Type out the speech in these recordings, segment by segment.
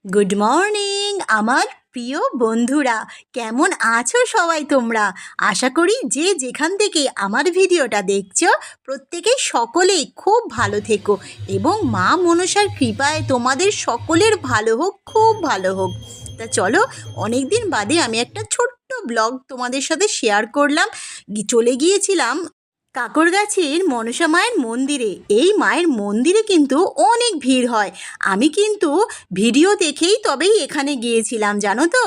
Good morning আমার প্রিয় বন্ধুরা, কেমন আছো সবাই তোমরা? আশা করি যে যেখান থেকে আমার ভিডিওটা দেখছো প্রত্যেকেই সকলেই খুব ভালো থেকো এবং মা মনসার কৃপায় তোমাদের সকলের ভালো হোক, খুব ভালো হোক। তা চলো, অনেক দিন বাদে আমি একটা ছোট্ট ব্লগ তোমাদের সাথে শেয়ার করলাম। চলে গিয়েছিলাম কাকরগাছির মনসা মায়ের মন্দিরে। এই মায়ের মন্দিরে কিন্তু অনেক ভিড় হয়। আমি কিন্তু ভিডিও দেখেই তবেই এখানে গিয়েছিলাম, জানো তো।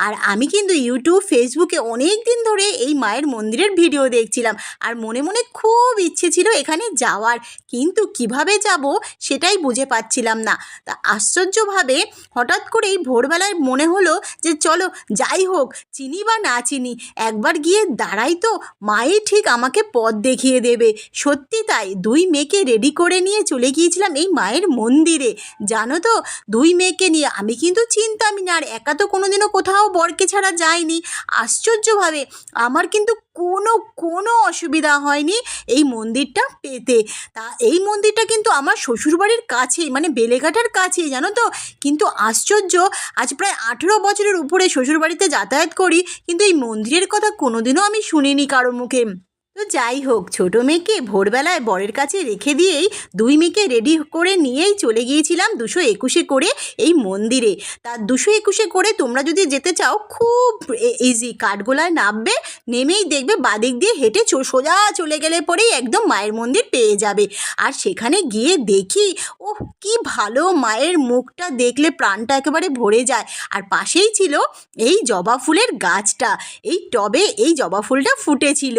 আর আমি কিন্তু ইউটিউব ফেসবুকে অনেক দিন ধরে এই মায়ের মন্দিরের ভিডিও দেখছিলাম, আর মনে মনে খুব ইচ্ছে ছিল এখানে যাওয়ার, কিন্তু কিভাবে যাব সেটাই বুঝে পাচ্ছিলাম না। তা আশ্চর্যভাবে হঠাৎ করেই ভোরবেলায় মনে হলো যে চলো যাই হোক, চিনি বা না চিনি, একবার গিয়ে দাঁড়াই তো, মাই ঠিক আমাকে পথ দেখিয়ে দেবে। সত্যি তাই, দুই মেয়েকে রেডি করে নিয়ে চলে গিয়েছিলাম এই মায়ের মন্দিরে। জানো তো, দুই মেয়েকে নিয়ে আমি কিন্তু চিন্তামই না, আর একা তো কোনোদিনও কোথাও বরকে ছাড়া যাইনি। আশ্চর্যভাবে আমার কিন্তু কোনো কোনো অসুবিধা হয়নি এই মন্দিরটা পেতে। তা এই মন্দিরটা কিন্তু আমার শ্বশুরবাড়ির কাছেই, মানে বেলেঘাটার কাছেই, জানো তো। কিন্তু আশ্চর্য, আজ প্রায় 18 বছরের উপরে শ্বশুরবাড়িতে যাতায়াত করি, কিন্তু এই মন্দিরের কথা কোনোদিনও আমি শুনিনি কারো মুখে। তো যাই হোক, ছোটো মেয়েকে ভোরবেলায় বরের কাছে রেখে দিয়েই দুই মেয়েকে রেডি করে নিয়েই চলে গিয়েছিলাম 221-এ করে এই মন্দিরে। তা 221-এ করে তোমরা যদি যেতে চাও, খুব ইজি। কাঠগোলায় নামবে, নেমেই দেখবে বাদিক দিয়ে হেঁটে সোজা চলে গেলে পরেই একদম মায়ের মন্দির পেয়ে যাবে। আর সেখানে গিয়ে দেখি, ওহ কি ভালো, মায়ের মুখটা দেখলে প্রাণটা একেবারে ভরে যায়। আর পাশেই ছিল এই জবা ফুলের গাছটা। এই টবে এই জবা ফুলটা ফুটেছিল।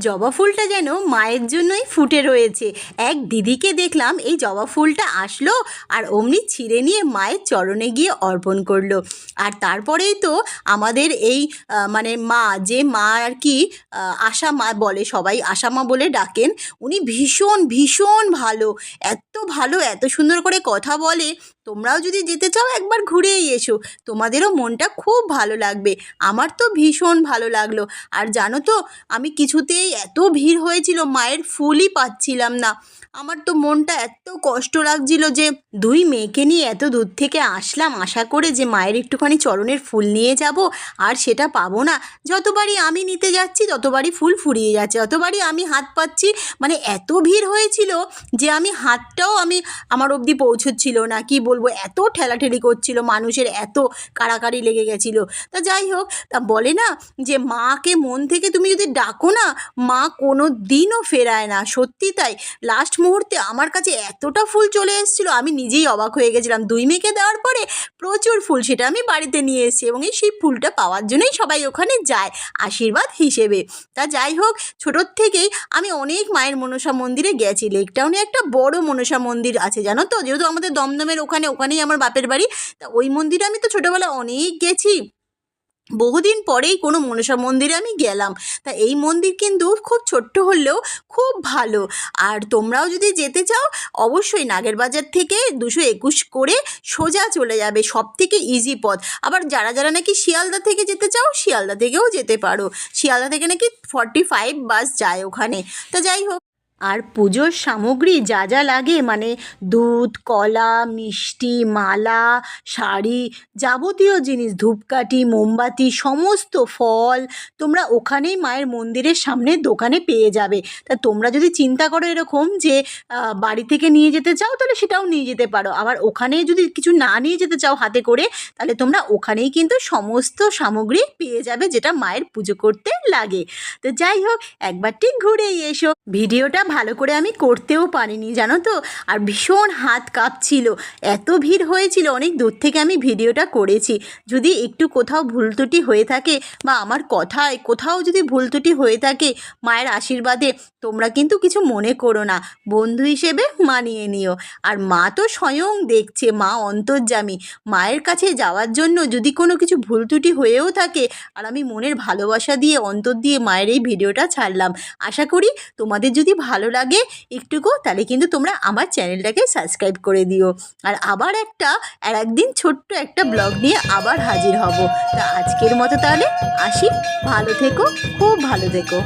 জবা ফুলটা যেন মায়ের জন্যই ফুটে রয়েছে। এক দিদিকে দেখলাম এই জবা ফুলটা আসলো আর অমনি ছিঁড়ে নিয়ে মায়ের চরণে গিয়ে অর্পণ করলো। আর তারপরেই তো আমাদের এই মানে মা, যে মা আর কি আশা মা বলে, সবাই আশা মা বলে ডাকেন, উনি ভীষণ ভীষণ ভালো, এত ভালো, এত সুন্দর করে কথা বলে। তোমরাও যদি যেতে চাও একবার ঘুরেই এসো, তোমাদেরও মনটা খুব ভালো লাগবে। আমার তো ভীষণ ভালো লাগলো। আর জানো তো, আমি কিছুতেই, এত ভিড় হয়েছিল, মায়ের ফুলই পাচ্ছিলাম না। আমার তো মনটা এত কষ্ট লাগছিল যে দুই মেয়েকে নিয়ে এত দূর থেকে আসলাম আশা করে যে মায়ের একটুখানি চরণের ফুল নিয়ে যাব, আর সেটা পাবো না। যতবারই আমি নিতে যাচ্ছি ততবারই ফুল ফুরিয়ে যাচ্ছে, যতবারই আমি হাত পাচ্ছি, মানে এত ভিড় হয়েছিল যে আমি হাতটাও আমার অবধি পৌঁছচ্ছিল না। কি বলবো, এত ঠেলাঠেলি করছিল, মানুষের এত কাড়াকাড়ি লেগে গেছিলো। তা যাই হোক, তা বলে না যে মাকে মন থেকে তুমি যদি ডাকো না, মা কোনো দিনও ফেরায় না। সত্যি তাই, লাস্ট মুহূর্তে আমার কাছে এতটা ফুল চলে এসেছিলো, আমি নিজেই অবাক হয়ে গেছিলাম। দুই মেয়েকে দেওয়ার পরে প্রচুর ফুল, সেটা আমি বাড়িতে নিয়ে এসেছি, এবং সেই ফুলটা পাওয়ার জন্যই সবাই ওখানে যায় আশীর্বাদ হিসেবে। তা যাই হোক, ছোটোর থেকেই আমি অনেক মায়ের মনসা মন্দিরে গেছি। লেকটাউনে একটা বড় মনসা মন্দির আছে, জানো তো, যেহেতু আমাদের দমদমের ওখানেই আমার বাপের বাড়ি। তা ওই মন্দিরে আমি তো ছোটোবেলায় অনেক গেছি। বহুদিন পরেই কোনো মনসা মন্দিরে আমি গেলাম। তা এই মন্দির কিন্তু খুব ছোট্ট হলেও খুব ভালো। আর তোমরাও যদি যেতে চাও, অবশ্যই নাগেরবাজার থেকে 221 করে সোজা চলে যাবে, সব থেকে ইজি পথ। আবার যারা যারা নাকি শিয়ালদা থেকে যেতে চাও, শিয়ালদা থেকেও যেতে পারো। শিয়ালদা থেকে নাকি 45 বাস যায় ওখানে। তা যাই হোক, আর পুজোর সামগ্রী যা যা লাগে, মানে দুধ, কলা, মিষ্টি, মালা, শাড়ি, যাবতীয় জিনিস, ধূপকাঠি, মোমবাতি, সমস্ত ফল তোমরা ওখানেই মায়ের মন্দিরের সামনে দোকানে পেয়ে যাবে। তা তোমরা যদি চিন্তা করো এরকম যে বাড়ি থেকে নিয়ে যেতে চাও, তাহলে সেটাও নিয়ে যেতে পারো। আবার ওখানে যদি কিছু না নিয়ে যেতে চাও হাতে করে, তাহলে তোমরা ওখানেই কিন্তু সমস্ত সামগ্রী পেয়ে যাবে যেটা মায়ের পুজো করতে লাগে। তো যাই হোক, একবার ঠিক ঘুরেই এসো। ভিডিওটা ভালো করে আমি করতেও পারিনি, জানো তো, আর ভীষণ হাত কাঁপছিল, এত ভিড় হয়েছিল। অনেক দূর থেকে আমি ভিডিওটা করেছি। যদি একটু কোথাও ভুল ত্রুটি হয়ে থাকে, বা আমার কথায় কোথাও যদি ভুল ত্রুটি হয়ে থাকে, মায়ের আশীর্বাদে তোমরা কিন্তু কিছু মনে করো না, বন্ধু হিসেবে মানিয়ে নিও। আর মা তো স্বয়ং দেখছে, মা অন্তর্যামী। মায়ের কাছে যাওয়ার জন্য যদি কোনো কিছু ভুল ত্রুটি হয়েও থাকে, আর আমি মনের ভালোবাসা দিয়ে, অন্তর দিয়ে মায়ের এই ভিডিওটা ছাড়লাম। আশা করি তোমাদের যদি ভালো লাগে একটুকু, তাহলে কিন্তু তোমরা আমার চ্যানেলটাকে সাবস্ক্রাইব করে দিও। আর আবার একদিন ছোট্ট একটা ব্লগ নিয়ে আবার হাজির হব। তা আজকের মতো তাহলে আসি, ভালো থেকো, খুব ভালো থেকো।